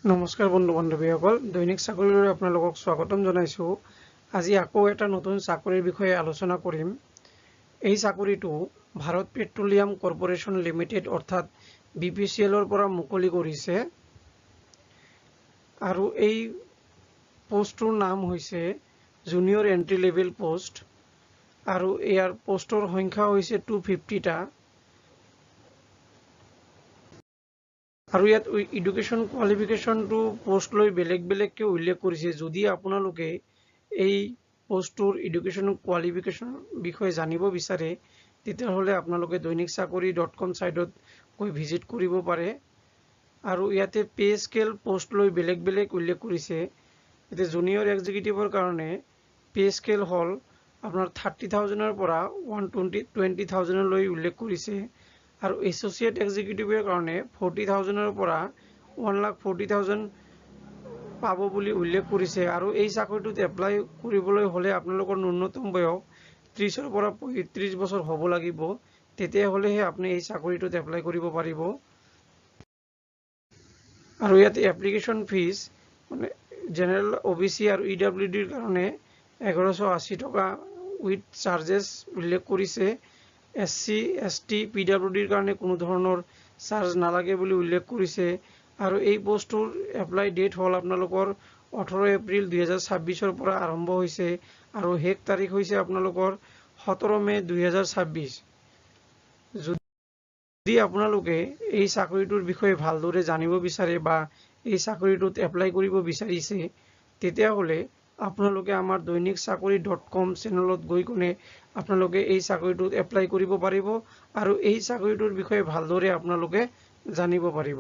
নমস্কাৰ বন্ধু বান্ধৱীসকল, দৈনিক চাকৰিলৈ আপোনালোকক স্বাগতম জনাইছো। আজি আকৌ এটা নতুন চাকৰিৰ বিষয়ে আলোচনা কৰিম। এই চাকৰিটো ভাৰত পেট্ৰলিয়াম কৰ্পোৰেচন লিমিটেড অৰ্থাৎ BPCLৰ পৰা মুকলি কৰিছে আৰু এই পোষ্টটোৰ নাম হৈছে জুনিয়ৰ এন্ট্ৰি লেভেল পোষ্ট আৰু ইয়াৰ পোষ্টৰ সংখ্যা হৈছে 250টা। আৰু ইয়াত এডুকেশ্যন কোৱালিফিকেশ্যনটো পোষ্ট লৈ বেলেগ উল্লেখ কৰিছে। যদি আপোনালোকে এই পোষ্টটোৰ এডুকেশ্যন কোৱালিফিকেশ্যনৰ বিষয়ে জানিব বিচাৰে তেতিয়াহ'লে আপোনালোকে doinikchakori.com সাইটত গৈ ভিজিট কৰিব পাৰে। আৰু ইয়াতে পে স্কেল পোষ্ট লৈ বেলেগ উল্লেখ কৰিছে। এতিয়া জুনিয়ৰ এক্সিকিউটিভৰ কাৰণে পে স্কেল হ'ল আপোনাৰ 30,000ৰ পৰা 120,000 লৈ উল্লেখ কৰিছে আৰু এছ'চিয়েট এক্সিকিউটিভৰ কাৰণে 40,000ৰ পৰা 1,40,000 পাব বুলি উল্লেখ কৰিছে। আৰু এই চাকৰিটোত এপ্লাই কৰিবলৈ হ'লে আপোনালোকৰ ন্যূনতম বয়স 30ৰ পৰা 35 বছৰ হ'ব লাগিব, তেতিয়াহ'লেহে আপুনি এই চাকৰিটোত এপ্লাই কৰিব পাৰিব। আৰু ইয়াতে এপ্লিকেশ্যন ফিজ মানে জেনেৰেল OBC আৰু EWDৰ কাৰণে 1180 টকা উইথ চাৰ্জেছ উল্লেখ কৰিছে। SC ST PWDৰ কাৰণে কোনো ধৰণৰ চাৰ্জ নালাগে বুলি উল্লেখ কৰিছে। আৰু এই পোষ্টটোৰ এপ্লাই ডেট হ'ল আপোনালোকৰ 18 এপ্ৰিল 2026ৰ পৰা আৰম্ভ হৈছে আৰু শেষ তাৰিখ হৈছে আপোনালোকৰ 17 মে 2026। যদি আপোনালোকে এই চাকৰিটোৰ বিষয়ে ভালদৰে জানিব বিচাৰে বা এই চাকৰিটোত এপ্লাই কৰিব বিচাৰিছে তেতিয়াহ'লে আপোনালোকে আমাৰ doinikchakori.com চেনেলত গৈ কিনে আপোনালোকে এই চাকৰিটোত এপ্লাই কৰিব পাৰিব আৰু এই চাকৰিটোৰ বিষয়ে ভালদৰে আপোনালোকে জানিব পাৰিব।